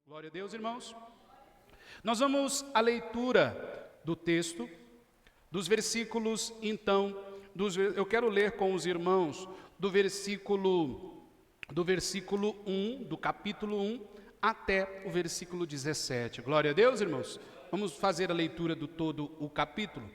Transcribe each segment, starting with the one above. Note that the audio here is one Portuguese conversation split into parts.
Glória a Deus, irmãos. Nós vamos à leitura do texto, dos versículos, então, eu quero ler com os irmãos do versículo 1, do capítulo 1, até o versículo 17. Glória a Deus, irmãos. Vamos fazer a leitura do todo o capítulo.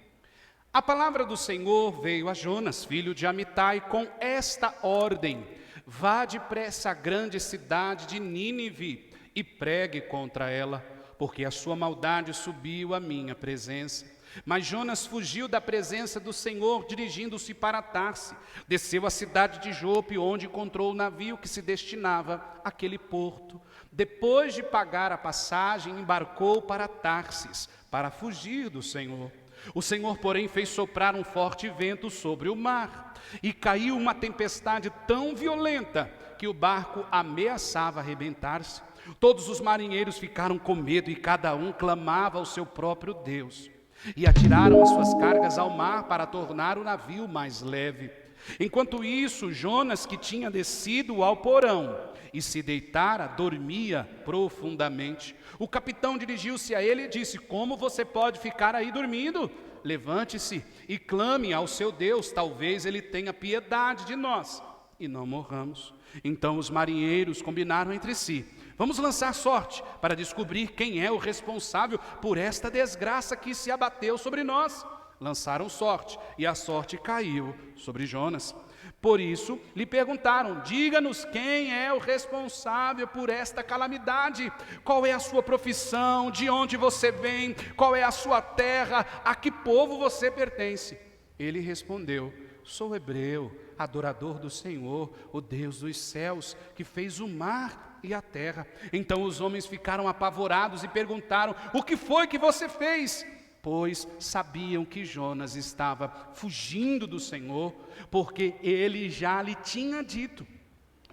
A palavra do Senhor veio a Jonas, filho de Amitai, com esta ordem: vá depressa à grande cidade de Nínive e pregue contra ela, porque a sua maldade subiu à minha presença. Mas Jonas fugiu da presença do Senhor, dirigindo-se para Tarse. Desceu à cidade de Jope, onde encontrou o navio que se destinava àquele porto. Depois de pagar a passagem, embarcou para Tarsis, para fugir do Senhor. O Senhor, porém, fez soprar um forte vento sobre o mar, e caiu uma tempestade tão violenta que o barco ameaçava arrebentar-se. Todos os marinheiros ficaram com medo e cada um clamava ao seu próprio Deus. E atiraram as suas cargas ao mar para tornar o navio mais leve. Enquanto isso, Jonas, que tinha descido ao porão e se deitara, dormia profundamente. O capitão dirigiu-se a ele e disse: como você pode ficar aí dormindo? Levante-se e clame ao seu Deus, talvez ele tenha piedade de nós e não morramos. Então os marinheiros combinaram entre si: vamos lançar sorte para descobrir quem é o responsável por esta desgraça que se abateu sobre nós. Lançaram sorte e a sorte caiu sobre Jonas. Por isso lhe perguntaram: diga-nos quem é o responsável por esta calamidade. Qual é a sua profissão? De onde você vem? Qual é a sua terra? A que povo você pertence? Ele respondeu: sou hebreu, adorador do Senhor, o Deus dos céus, que fez o mar e a terra. Então os homens ficaram apavorados e perguntaram: o que foi que você fez? Pois sabiam que Jonas estava fugindo do Senhor, porque ele já lhe tinha dito.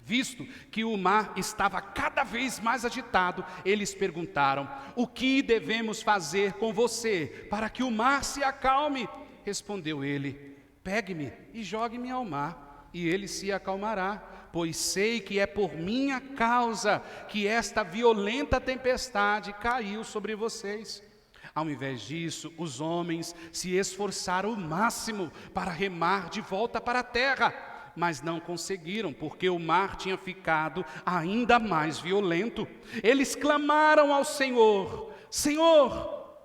Visto que o mar estava cada vez mais agitado, eles perguntaram: o que devemos fazer com você para que o mar se acalme? Respondeu ele: pegue-me e jogue-me ao mar, e ele se acalmará, pois sei que é por minha causa que esta violenta tempestade caiu sobre vocês. Ao invés disso, os homens se esforçaram o máximo para remar de volta para a terra, mas não conseguiram, porque o mar tinha ficado ainda mais violento. Eles clamaram ao Senhor: Senhor,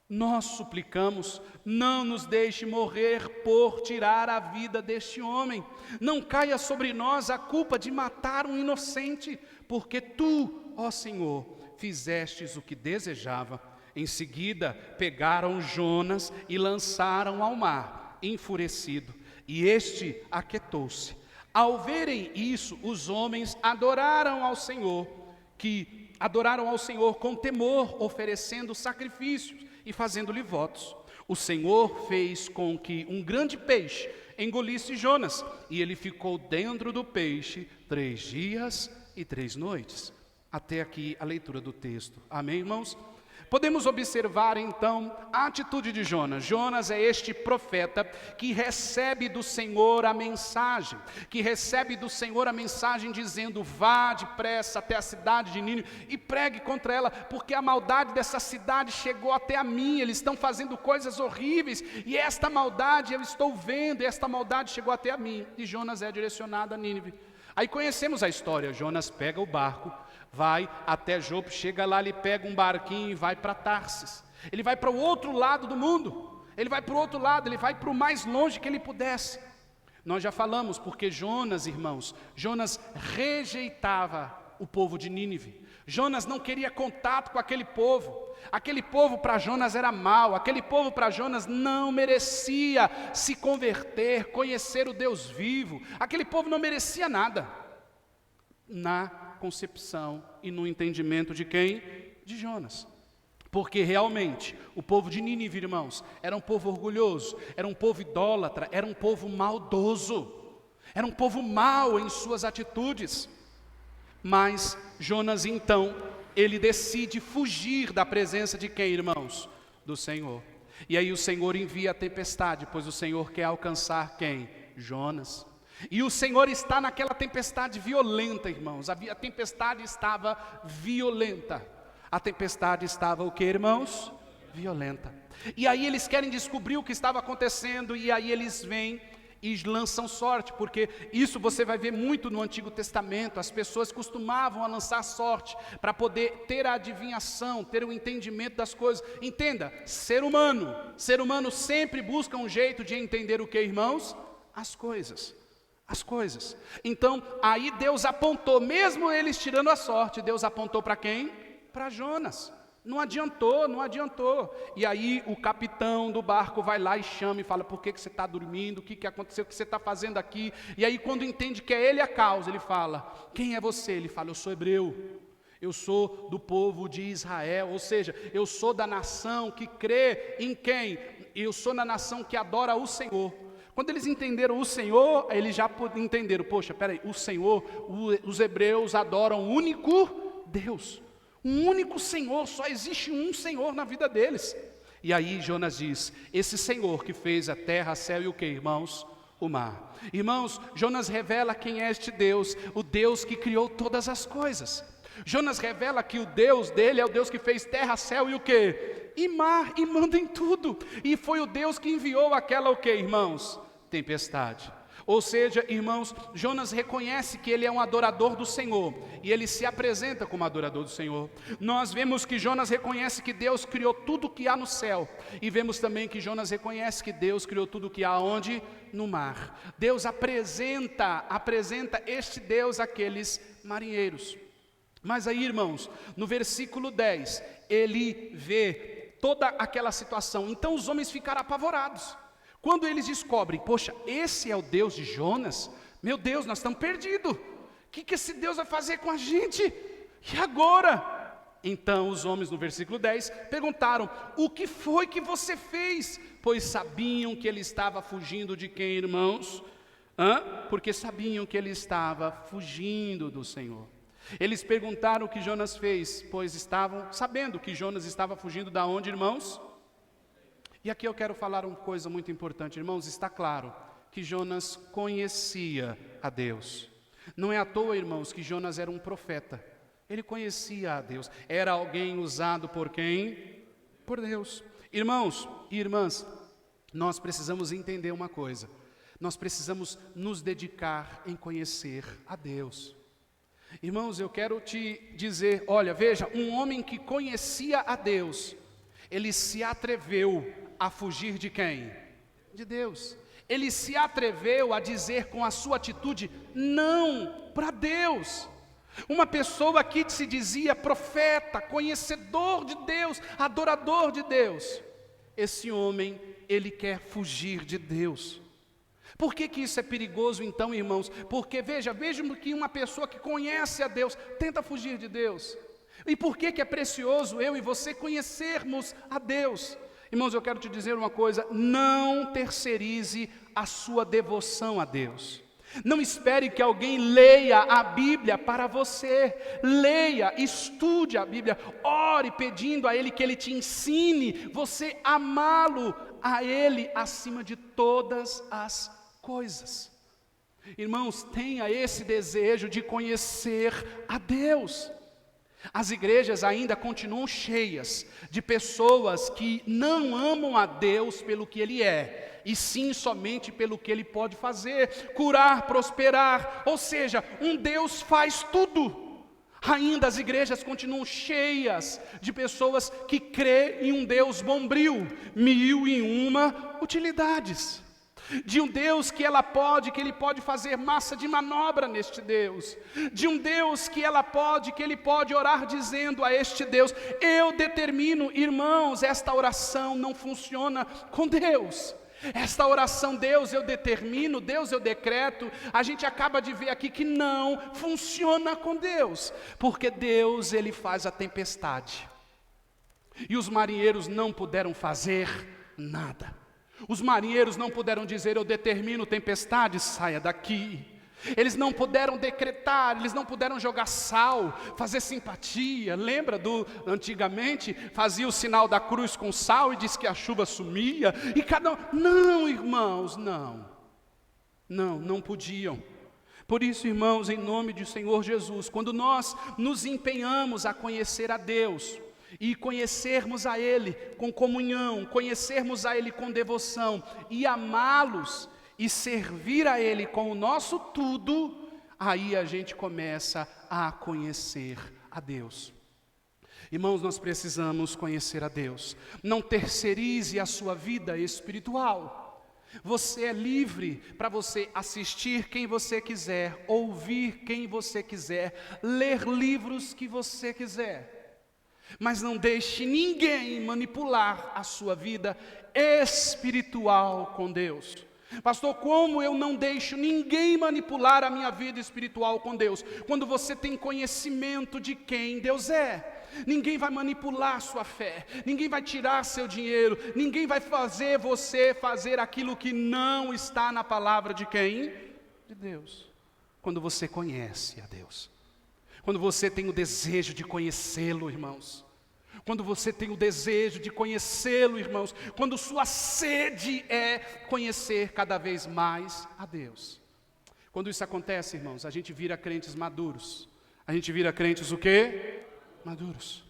nós suplicamos, não nos deixe morrer por tirar a vida deste homem. Não caia sobre nós a culpa de matar um inocente, porque tu, ó Senhor, fizestes o que desejava. Em seguida, pegaram Jonas e lançaram ao mar, enfurecido, e este aquietou-se. Ao verem isso, os homens adoraram ao Senhor com temor, oferecendo sacrifícios e fazendo-lhe votos. O Senhor fez com que um grande peixe engolisse Jonas, e ele ficou dentro do peixe 3 dias e 3 noites. Até aqui a leitura do texto. Amém, irmãos? Podemos observar então a atitude de Jonas. Jonas é este profeta que recebe do Senhor a mensagem, dizendo: vá depressa até a cidade de Nínive e pregue contra ela, porque a maldade dessa cidade chegou até a mim, eles estão fazendo coisas horríveis, e esta maldade eu estou vendo, e esta maldade chegou até a mim. E Jonas é direcionado a Nínive. Aí conhecemos a história. Jonas pega o barco, vai até Jope, chega lá, ele pega um barquinho e vai para Tarsis. Ele vai para o outro lado do mundo, ele vai para o outro lado, ele vai para o mais longe que ele pudesse. Nós já falamos porque Jonas, irmãos, Jonas rejeitava o povo de Nínive. Jonas não queria contato com aquele povo para Jonas era mau, aquele povo para Jonas não merecia se converter, conhecer o Deus vivo, aquele povo não merecia nada, na concepção e no entendimento de quem? De Jonas. Porque realmente o povo de Nínive, irmãos, era um povo orgulhoso, era um povo idólatra, era um povo maldoso, era um povo mau em suas atitudes. Mas Jonas então, ele decide fugir da presença de quem, irmãos? Do Senhor. E aí o Senhor envia a tempestade, pois o Senhor quer alcançar quem? Jonas. E o Senhor está naquela tempestade violenta, irmãos. A tempestade estava violenta. A tempestade estava o que, irmãos? Violenta. E aí eles querem descobrir o que estava acontecendo, e aí eles vêm e lançam sorte, porque isso você vai ver muito no Antigo Testamento. As pessoas costumavam a lançar sorte para poder ter a adivinhação, ter o entendimento das coisas. Entenda, ser humano sempre busca um jeito de entender o que, irmãos? As coisas. Então, aí Deus apontou, mesmo eles tirando a sorte, Deus apontou para quem? Para Jonas. Não adiantou. E aí o capitão do barco vai lá e chama e fala: por que você está dormindo? O que aconteceu? O que você está fazendo aqui? E aí quando entende que é ele a causa, ele fala: quem é você? Ele fala: eu sou hebreu, eu sou do povo de Israel, ou seja, eu sou da nação que crê em quem? Eu sou da nação que adora o Senhor. Quando eles entenderam o Senhor, eles já entenderam: poxa, peraí, o Senhor, os hebreus adoram o único Deus. Um único Senhor, só existe um Senhor na vida deles. E aí Jonas diz: esse Senhor que fez a terra, céu e o que, irmãos? O mar. Irmãos, Jonas revela quem é este Deus, o Deus que criou todas as coisas. Jonas revela que o Deus dele é o Deus que fez terra, céu e o que? E mar, e manda em tudo. E foi o Deus que enviou aquela o que, irmãos? Tempestade. Ou seja, irmãos, Jonas reconhece que ele é um adorador do Senhor, e ele se apresenta como adorador do Senhor. Nós vemos que Jonas reconhece que Deus criou tudo o que há no céu, e vemos também que Jonas reconhece que Deus criou tudo o que há onde? No mar. Deus apresenta este Deus àqueles marinheiros. Mas aí, irmãos, no versículo 10, ele vê toda aquela situação. Então os homens ficaram apavorados. Quando eles descobrem: poxa, esse é o Deus de Jonas, meu Deus, nós estamos perdidos. O que esse Deus vai fazer com a gente? E agora? Então os homens, no versículo 10, perguntaram: o que foi que você fez? Pois sabiam que ele estava fugindo de quem, irmãos? Porque sabiam que ele estava fugindo do Senhor. Eles perguntaram o que Jonas fez, pois estavam sabendo que Jonas estava fugindo da onde, irmãos? E aqui eu quero falar uma coisa muito importante, irmãos. Está claro que Jonas conhecia a Deus. Não é à toa, irmãos, que Jonas era um profeta. Ele conhecia a Deus. Era alguém usado por quem? Por Deus. Irmãos e irmãs, nós precisamos entender uma coisa. Nós precisamos nos dedicar em conhecer a Deus. Irmãos, eu quero te dizer, olha, veja, um homem que conhecia a Deus, ele se atreveu a fugir de quem? De Deus. Ele se atreveu a dizer com a sua atitude não para Deus. Uma pessoa que se dizia profeta, conhecedor de Deus, adorador de Deus. Esse homem, ele quer fugir de Deus. Por que isso é perigoso então, irmãos? Porque veja que uma pessoa que conhece a Deus tenta fugir de Deus. E por que é precioso eu e você conhecermos a Deus? Irmãos, eu quero te dizer uma coisa: não terceirize a sua devoção a Deus. Não espere que alguém leia a Bíblia para você. Leia, estude a Bíblia, ore pedindo a Ele que Ele te ensine, você amá-lo a Ele acima de todas as coisas. Irmãos, tenha esse desejo de conhecer a Deus. As igrejas ainda continuam cheias de pessoas que não amam a Deus pelo que Ele é, e sim somente pelo que Ele pode fazer, curar, prosperar, ou seja, um Deus faz tudo. Ainda as igrejas continuam cheias de pessoas que crêem em um Deus bombril, 1001 utilidades. De um Deus que Ele pode fazer massa de manobra neste Deus. De um Deus que Ele pode orar dizendo a este Deus: eu determino, irmãos, esta oração não funciona com Deus. Esta oração, Deus eu determino, Deus eu decreto, a gente acaba de ver aqui que não funciona com Deus. Porque Deus, Ele faz a tempestade. E os marinheiros não puderam fazer nada. Os marinheiros não puderam dizer: eu determino tempestade, saia daqui. Eles não puderam decretar, eles não puderam jogar sal, fazer simpatia. Lembra antigamente, fazia o sinal da cruz com sal e diz que a chuva sumia. E cada um, não, irmãos, não. Não, não podiam. Por isso, irmãos, em nome do Senhor Jesus, quando nós nos empenhamos a conhecer a Deus, e conhecermos a Ele com comunhão, conhecermos a Ele com devoção, e amá-los, e servir a Ele com o nosso tudo, aí a gente começa a conhecer a Deus. Irmãos, nós precisamos conhecer a Deus. Não terceirize a sua vida espiritual. Você é livre para você assistir quem você quiser, ouvir quem você quiser, ler livros que você quiser. Mas não deixe ninguém manipular a sua vida espiritual com Deus. Pastor, como eu não deixo ninguém manipular a minha vida espiritual com Deus? Quando você tem conhecimento de quem Deus é. Ninguém vai manipular sua fé, ninguém vai tirar seu dinheiro, ninguém vai fazer você fazer aquilo que não está na palavra de quem? De Deus. Quando você conhece a Deus, quando você tem o desejo de conhecê-lo, irmãos, quando você tem o desejo de conhecê-lo, irmãos, quando sua sede é conhecer cada vez mais a Deus. Quando isso acontece, irmãos, a gente vira crentes maduros. A gente vira crentes o quê? Maduros.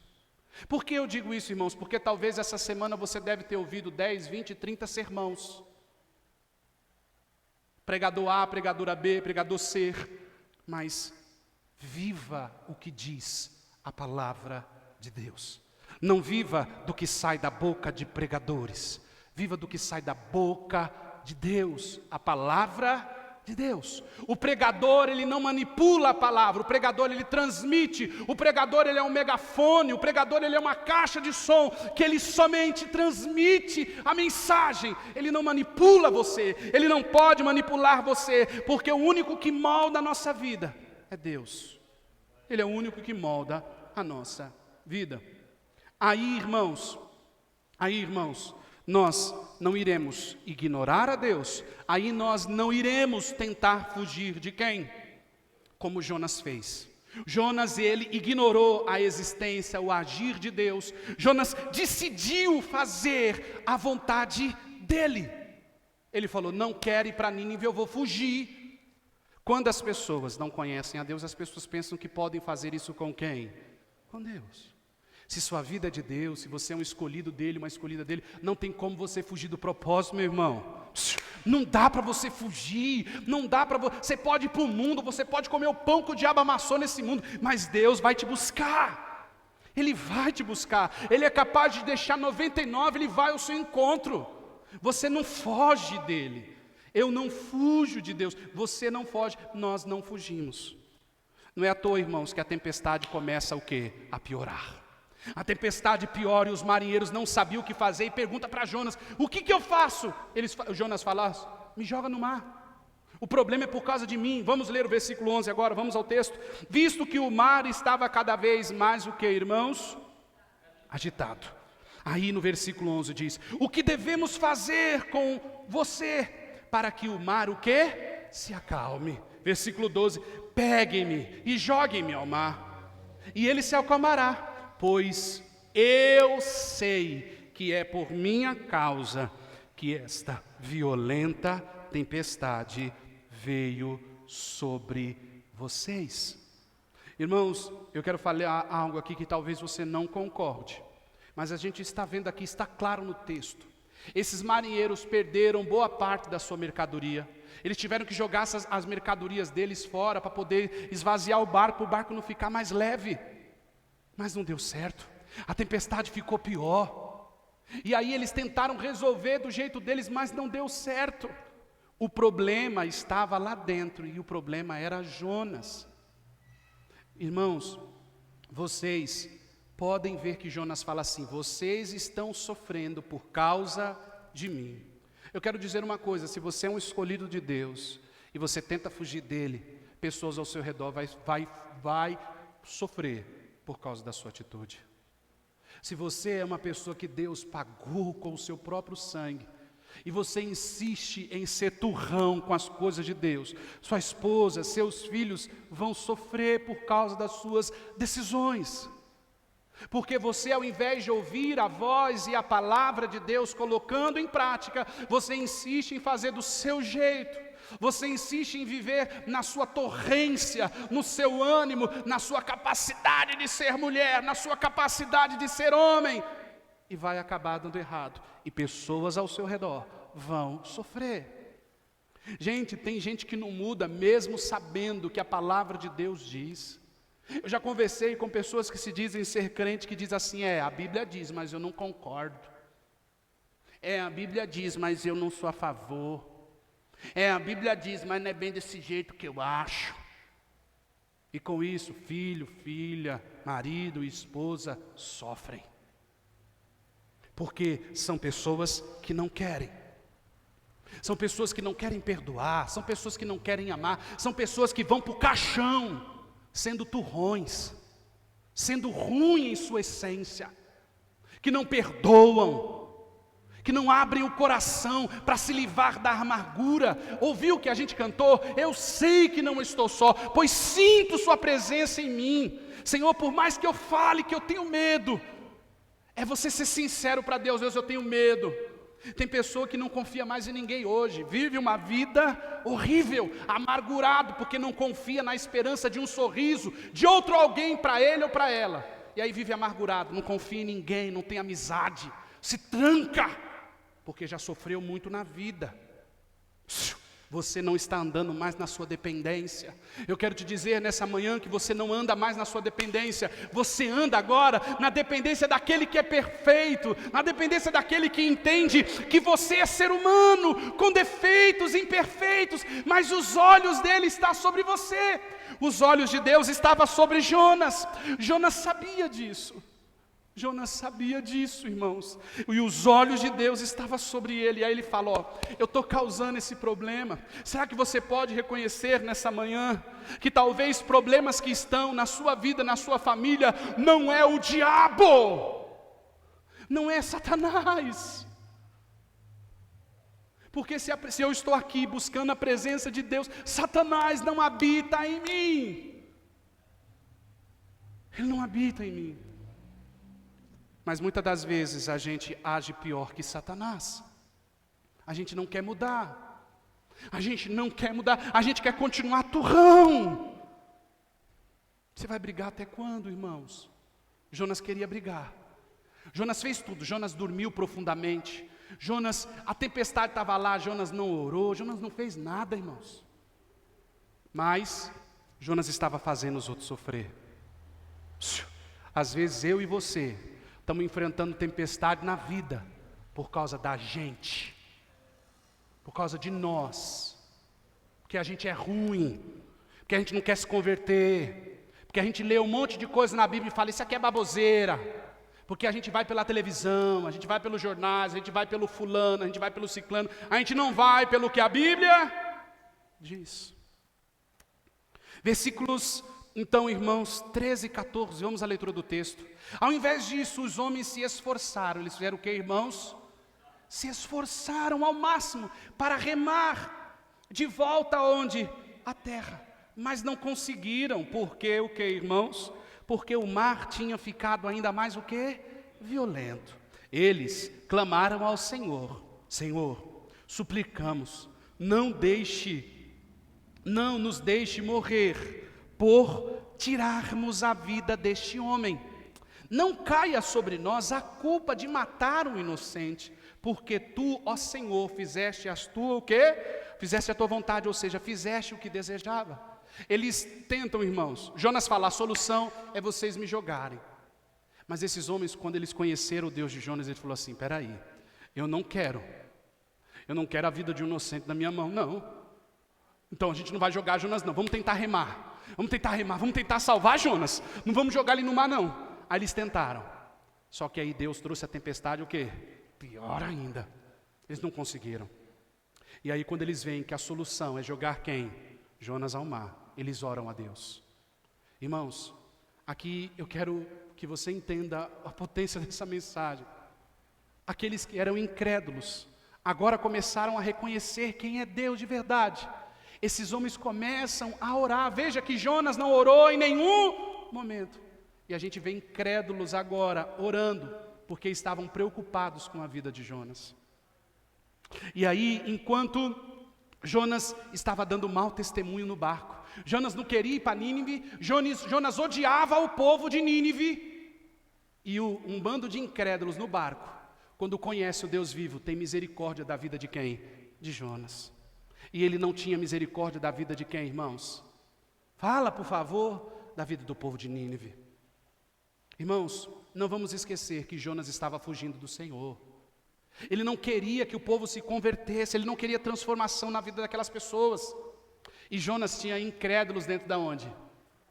Por que eu digo isso, irmãos? Porque talvez essa semana você deve ter ouvido 10, 20, 30 sermãos. Pregador A, pregadora B, pregador C. Mas viva o que diz a palavra de Deus. Não viva do que sai da boca de pregadores. Viva do que sai da boca de Deus, a palavra de Deus. O pregador, ele não manipula a palavra, o pregador, ele transmite, o pregador, ele é um megafone, o pregador, ele é uma caixa de som, que ele somente transmite a mensagem, ele não manipula você, ele não pode manipular você, porque o único que molda a nossa vida é Deus. Ele é o único que molda a nossa vida. Aí, irmãos, nós não iremos ignorar a Deus, aí nós não iremos tentar fugir de quem? Como Jonas fez. Jonas, ele ignorou a existência, o agir de Deus. Jonas decidiu fazer a vontade dele. Ele falou, não quero ir para Nínive, eu vou fugir. Quando as pessoas não conhecem a Deus, as pessoas pensam que podem fazer isso com quem? Com Deus. Se sua vida é de Deus, se você é um escolhido dele, uma escolhida dele, não tem como você fugir do propósito, meu irmão. Não dá para você fugir, não dá para você pode ir para o mundo, você pode comer o pão que o diabo amassou nesse mundo, mas Deus vai te buscar. Ele vai te buscar. Ele é capaz de deixar 99, ele vai ao seu encontro. Você não foge dele. Eu não fujo de Deus. Você não foge, nós não fugimos. Não é à toa, irmãos, que a tempestade começa o quê? A piorar. A tempestade piora e os marinheiros não sabiam o que fazer e perguntam para Jonas, o que eu faço? Jonas fala, me joga no mar. O problema é por causa de mim. Vamos ler o versículo 11 agora, vamos ao texto. Visto que o mar estava cada vez mais o que, irmãos? Agitado. Aí no versículo 11 diz, o que devemos fazer com você para que o mar o quê? Se acalme. Versículo 12, peguem-me e joguem-me ao mar e ele se acalmará. Pois eu sei que é por minha causa que esta violenta tempestade veio sobre vocês. Irmãos, eu quero falar algo aqui que talvez você não concorde, mas a gente está vendo aqui, está claro no texto. Esses marinheiros perderam boa parte da sua mercadoria. Eles tiveram que jogar as mercadorias deles fora para poder esvaziar o barco não ficar mais leve. Mas não deu certo, a tempestade ficou pior. E aí eles tentaram resolver do jeito deles, mas não deu certo. O problema estava lá dentro e o problema era Jonas. Irmãos, vocês podem ver que Jonas fala assim, vocês estão sofrendo por causa de mim. Eu quero dizer uma coisa, se você é um escolhido de Deus e você tenta fugir dele, pessoas ao seu redor vai sofrer por causa da sua atitude. Se você é uma pessoa que Deus pagou com o seu próprio sangue, e você insiste em ser turrão com as coisas de Deus, sua esposa, seus filhos vão sofrer por causa das suas decisões. Porque você, ao invés de ouvir a voz e a palavra de Deus colocando em prática, você insiste em fazer do seu jeito. Você insiste em viver na sua torrência, no seu ânimo, na sua capacidade de ser mulher, na sua capacidade de ser homem, e vai acabar dando errado. E pessoas ao seu redor vão sofrer. Gente, tem gente que não muda mesmo sabendo que a palavra de Deus diz. Eu já conversei com pessoas que se dizem ser crente, que dizem assim, a Bíblia diz, mas eu não concordo. A Bíblia diz, mas eu não sou a favor. A Bíblia diz, mas não é bem desse jeito que eu acho. E com isso, filho, filha, marido e esposa sofrem. Porque são pessoas que não querem. São pessoas que não querem perdoar, são pessoas que não querem amar, são pessoas que vão para o caixão, sendo turrões, sendo ruim em sua essência, que não perdoam, que não abrem o coração para se livrar da amargura. Ouviu o que a gente cantou? Eu sei que não estou só, pois sinto sua presença em mim. Senhor, por mais que eu fale que eu tenho medo, é você ser sincero para Deus. Deus, eu tenho medo. Tem pessoa que não confia mais em ninguém hoje, vive uma vida horrível, amargurado, porque não confia na esperança de um sorriso, de outro alguém para ele ou para ela. E aí vive amargurado, não confia em ninguém, não tem amizade, se tranca, porque já sofreu muito na vida. Você não está andando mais na sua dependência. Eu quero te dizer nessa manhã que você não anda mais na sua dependência. Você anda agora na dependência daquele que é perfeito, na dependência daquele que entende que você é ser humano, com defeitos, imperfeitos, mas os olhos dele estão sobre você. Os olhos de Deus estavam sobre Jonas. Jonas sabia disso. Jonas sabia disso, irmãos, e os olhos de Deus estavam sobre ele. E aí ele fala, eu estou causando esse problema. Será que você pode reconhecer nessa manhã, que talvez problemas que estão na sua vida, na sua família, não é o diabo, não é Satanás, porque se eu estou aqui buscando a presença de Deus, Satanás não habita em mim, ele não habita em mim. Mas muitas das vezes a gente age pior que Satanás. A gente não quer mudar. A gente não quer mudar. A gente quer continuar turrão. Você vai brigar até quando, irmãos? Jonas queria brigar. Jonas fez tudo. Jonas dormiu profundamente. Jonas, a tempestade estava lá. Jonas não orou. Jonas não fez nada, irmãos. Mas Jonas estava fazendo os outros sofrer. Às vezes eu e você estamos enfrentando tempestade na vida, por causa da gente, por causa de nós, porque a gente é ruim, porque a gente não quer se converter, porque a gente lê um monte de coisa na Bíblia e fala, isso aqui é baboseira, porque a gente vai pela televisão, a gente vai pelos jornais, a gente vai pelo fulano, a gente vai pelo ciclano, a gente não vai pelo que a Bíblia diz. Versículos, então, irmãos, 13 e 14, vamos à leitura do texto. Ao invés disso, os homens se esforçaram. Eles fizeram o que, irmãos? Se esforçaram ao máximo para remar de volta aonde? À terra. Mas não conseguiram. Porque o que, irmãos? Porque o mar tinha ficado ainda mais o que? Violento. Eles clamaram ao Senhor. Senhor, suplicamos, não nos deixe morrer por tirarmos a vida deste homem. Não caia sobre nós a culpa de matar um inocente, porque tu, ó Senhor, fizeste o quê? Fizeste a tua vontade, ou seja, fizeste o que desejava. Eles tentam, irmãos. Jonas fala, a solução é vocês me jogarem. Mas esses homens, quando eles conheceram o Deus de Jonas, ele falou assim, peraí, eu não quero a vida de um inocente na minha mão, não. Então a gente não vai jogar Jonas não, vamos tentar remar, vamos tentar salvar Jonas, não vamos jogar ele no mar não. Aí eles tentaram, só que aí Deus trouxe a tempestade, o quê? Pior ainda, eles não conseguiram. E aí quando eles veem que a solução é jogar quem? Jonas ao mar, eles oram a Deus. Irmãos, aqui eu quero que você entenda a potência dessa mensagem. Aqueles que eram incrédulos, agora começaram a reconhecer quem é Deus de verdade. Esses homens começam a orar. Veja que Jonas não orou em nenhum momento. E a gente vê incrédulos agora orando, porque estavam preocupados com a vida de Jonas. E aí, enquanto Jonas estava dando mau testemunho no barco. Jonas não queria ir para Nínive. Jonas odiava o povo de Nínive. E um bando de incrédulos no barco, quando conhece o Deus vivo, tem misericórdia da vida de quem? De Jonas. E ele não tinha misericórdia da vida de quem, irmãos? Fala, por favor, da vida do povo de Nínive. Irmãos, não vamos esquecer que Jonas estava fugindo do Senhor. Ele não queria que o povo se convertesse, ele não queria transformação na vida daquelas pessoas. E Jonas tinha incrédulos dentro da onde?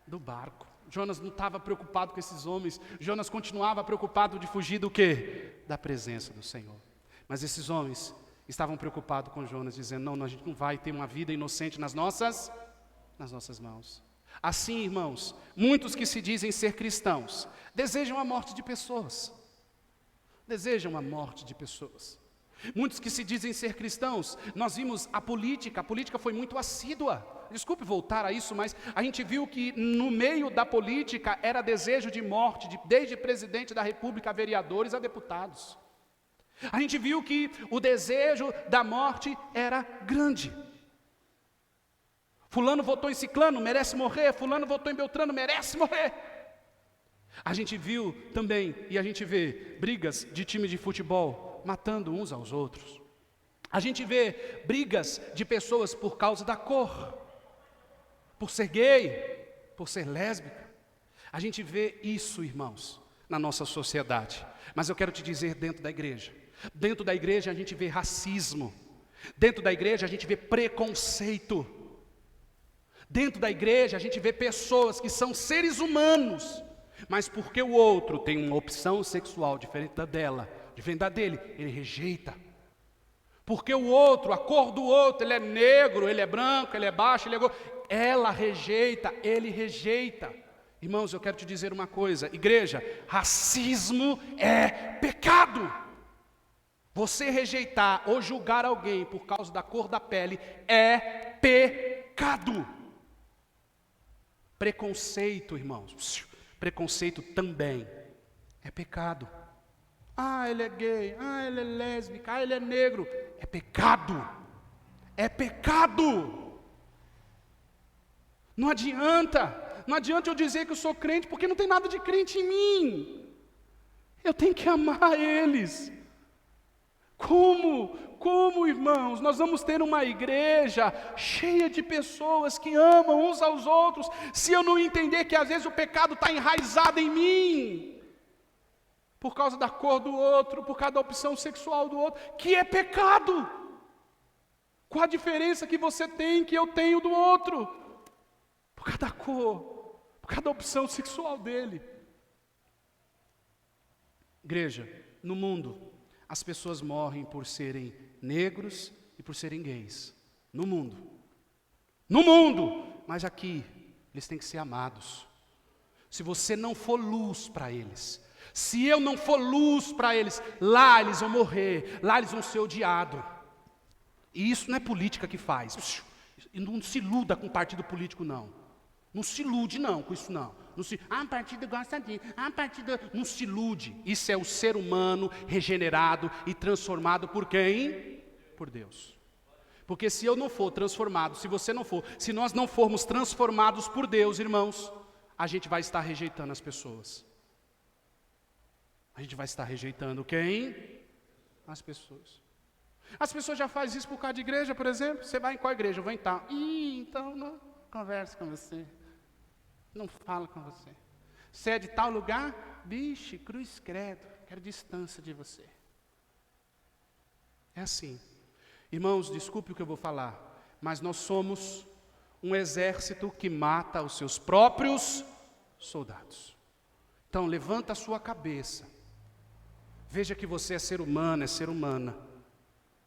Do barco. Jonas não estava preocupado com esses homens. Jonas continuava preocupado de fugir do quê? Da presença do Senhor. Mas esses homens estavam preocupados com Jonas, dizendo, não, a gente não vai ter uma vida inocente nas nossas mãos. Assim, irmãos, muitos que se dizem ser cristãos, desejam a morte de pessoas. Desejam a morte de pessoas. Muitos que se dizem ser cristãos, nós vimos a política foi muito assídua. Desculpe voltar a isso, mas a gente viu que no meio da política era desejo de morte, desde presidente da república a vereadores a deputados. A gente viu que o desejo da morte era grande. Fulano votou em Ciclano, merece morrer. Fulano votou em Beltrano, merece morrer. A gente viu também, e a gente vê, brigas de time de futebol matando uns aos outros. A gente vê brigas de pessoas por causa da cor, por ser gay, por ser lésbica. A gente vê isso, irmãos, na nossa sociedade. Mas eu quero te dizer, dentro da igreja a gente vê racismo. Dentro da igreja a gente vê preconceito. Dentro da igreja a gente vê pessoas que são seres humanos, mas porque o outro tem uma opção sexual diferente da dele, ele rejeita. Porque o outro, a cor do outro, ele é negro, ele é branco, ele é baixo, ele é gordo, ela rejeita, ele rejeita. Irmãos, eu quero te dizer uma coisa, igreja, racismo é pecado. Você rejeitar ou julgar alguém por causa da cor da pele é pecado. Preconceito, irmãos, preconceito também é pecado. Ah, ele é gay, ah, ele é lésbica, ah, ele é negro. É pecado. É pecado. Não adianta eu dizer que eu sou crente, porque não tem nada de crente em mim. Eu tenho que amar eles. Como, irmãos, nós vamos ter uma igreja cheia de pessoas que amam uns aos outros, se eu não entender que às vezes o pecado está enraizado em mim, por causa da cor do outro, por causa da opção sexual do outro, que é pecado. Qual a diferença que você tem, que eu tenho do outro? Por causa da cor, por causa da opção sexual dele. Igreja, no mundo, as pessoas morrem por serem negros e por serem gays. No mundo. Mas aqui, eles têm que ser amados. Se você não for luz para eles, se eu não for luz para eles, lá eles vão morrer, lá eles vão ser odiados. E isso não é política que faz. Não se iluda com partido político, não. Não se ilude, não, com isso, não. Partido gosta disso, partido... Não se ilude. Isso é o ser humano regenerado e transformado por quem? Por Deus. Porque se eu não for transformado, se você não for, se nós não formos transformados por Deus, irmãos, a gente vai estar rejeitando as pessoas. A gente vai estar rejeitando quem? As pessoas. As pessoas já fazem isso por causa de igreja, por exemplo. Você vai em qual igreja? Eu vou em tal. Então não converso com você. Não falo com você. Você é de tal lugar? Vixe, cruz credo. Quero distância de você. É assim. Irmãos, desculpe o que eu vou falar, mas nós somos um exército que mata os seus próprios soldados. Então, levanta a sua cabeça. Veja que você é ser humano, é ser humana.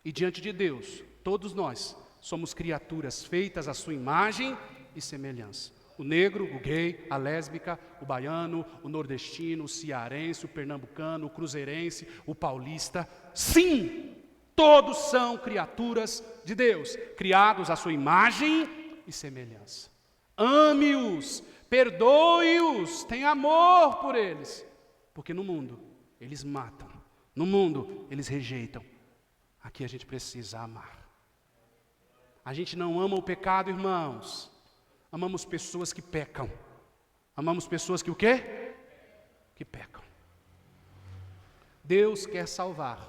E diante de Deus, todos nós somos criaturas feitas à sua imagem e semelhança. O negro, o gay, a lésbica, o baiano, o nordestino, o cearense, o pernambucano, o cruzeirense, o paulista. Sim, todos são criaturas de Deus, criados à sua imagem e semelhança. Ame-os, perdoe-os, tenha amor por eles. Porque no mundo, eles matam. No mundo, eles rejeitam. Aqui a gente precisa amar. A gente não ama o pecado, irmãos. Amamos pessoas que pecam. Amamos pessoas que o quê? Que pecam. Deus quer salvar.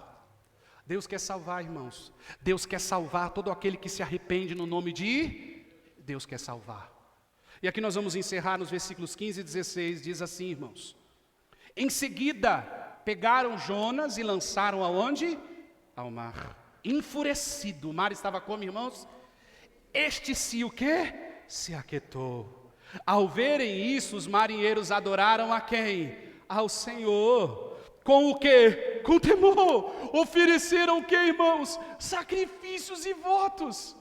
Deus quer salvar, irmãos. Deus quer salvar todo aquele que se arrepende no nome de Deus quer salvar. E aqui nós vamos encerrar nos versículos 15 e 16, diz assim, irmãos. Em seguida, pegaram Jonas e lançaram aonde? Ao mar. Enfurecido, o mar estava como, irmãos? Este se o quê? Se aquietou. Ao verem isso, os marinheiros adoraram a quem? Ao Senhor. Com o quê? Com temor. Ofereceram o quê, irmãos? Sacrifícios e votos.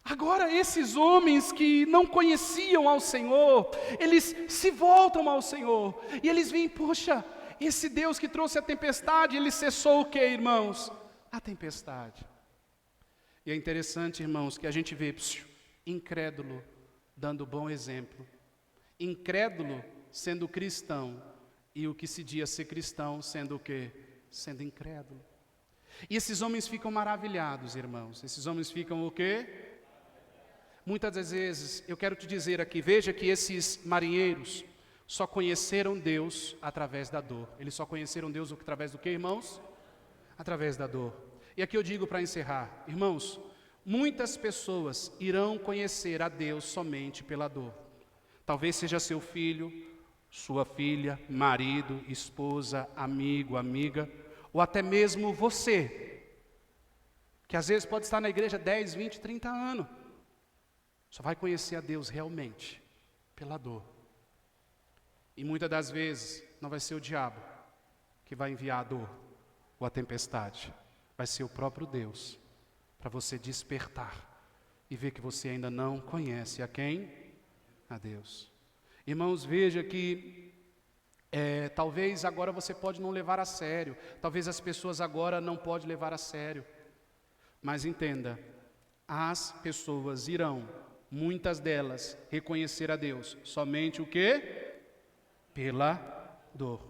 Agora esses homens que não conheciam ao Senhor, eles se voltam ao Senhor. E eles veem, poxa, esse Deus que trouxe a tempestade, ele cessou o quê, irmãos? A tempestade. E é interessante, irmãos, que a gente vê incrédulo dando bom exemplo. Incrédulo sendo cristão. E o que se diz ser cristão sendo o quê? Sendo incrédulo. E esses homens ficam maravilhados, irmãos. Esses homens ficam o quê? Muitas das vezes, eu quero te dizer aqui, veja que esses marinheiros só conheceram Deus através da dor. Eles só conheceram Deus através do quê, irmãos? Através da dor. E aqui eu digo para encerrar, irmãos, muitas pessoas irão conhecer a Deus somente pela dor. Talvez seja seu filho, sua filha, marido, esposa, amigo, amiga, ou até mesmo você, que às vezes pode estar na igreja 10, 20, 30 anos, só vai conhecer a Deus realmente pela dor. E muitas das vezes não vai ser o diabo que vai enviar a dor ou a tempestade, vai ser o próprio Deus, para você despertar e ver que você ainda não conhece a quem? A Deus. Irmãos, veja que talvez agora você pode não levar a sério, talvez as pessoas agora não podem levar a sério, mas entenda, as pessoas irão, muitas delas, reconhecer a Deus, somente o quê? Pela dor.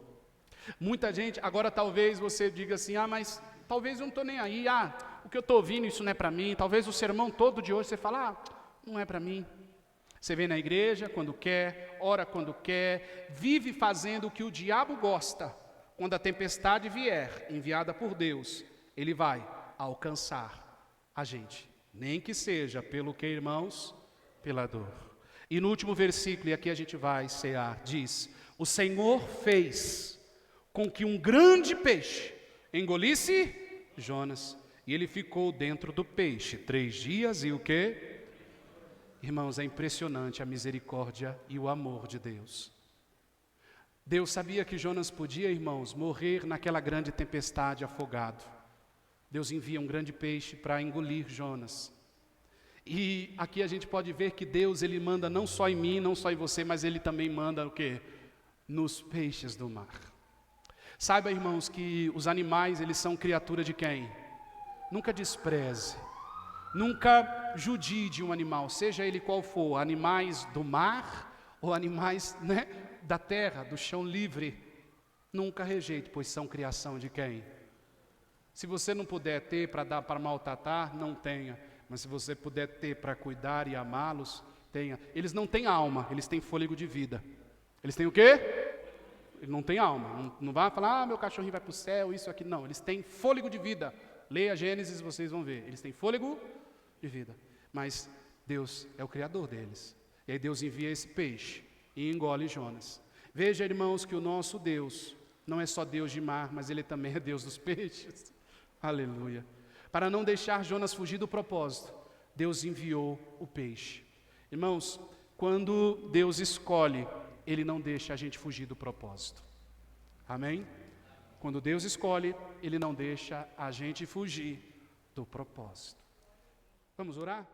Muita gente, agora talvez você diga assim, mas talvez eu não estou nem aí, o que eu estou ouvindo isso não é para mim, talvez o sermão todo de hoje você fala, não é para mim. Você vem na igreja quando quer, ora quando quer, vive fazendo o que o diabo gosta. Quando a tempestade vier, enviada por Deus, ele vai alcançar a gente. Nem que seja pelo que, irmãos? Pela dor. E no último versículo, e aqui a gente vai cear, diz: o Senhor fez com que um grande peixe engolisse Jonas, e ele ficou dentro do peixe 3 dias e o quê? Irmãos, é impressionante a misericórdia e o amor de Deus. Deus sabia que Jonas podia, irmãos, morrer naquela grande tempestade afogado. Deus envia um grande peixe para engolir Jonas. E aqui a gente pode ver que Deus, ele manda não só em mim, não só em você, mas ele também manda o quê? Nos peixes do mar. Saiba, irmãos, que os animais, eles são criatura de quem? Nunca despreze. Nunca judie de um animal, seja ele qual for, animais do mar ou animais, da terra, do chão livre. Nunca rejeite, pois são criação de quem? Se você não puder ter para dar para maltratar, não tenha. Mas se você puder ter para cuidar e amá-los, tenha. Eles não têm alma, eles têm fôlego de vida. Eles têm o quê? Ele não tem alma. Não vai falar, meu cachorrinho vai para o céu, isso aqui. Não, eles têm fôlego de vida. Leia Gênesis, vocês vão ver. Eles têm fôlego de vida. Mas Deus é o Criador deles. E aí Deus envia esse peixe e engole Jonas. Veja, irmãos, que o nosso Deus não é só Deus de mar, mas Ele também é Deus dos peixes. Aleluia. Para não deixar Jonas fugir do propósito, Deus enviou o peixe. Irmãos, quando Deus escolhe, Ele não deixa a gente fugir do propósito. Amém? Quando Deus escolhe, Ele não deixa a gente fugir do propósito. Vamos orar?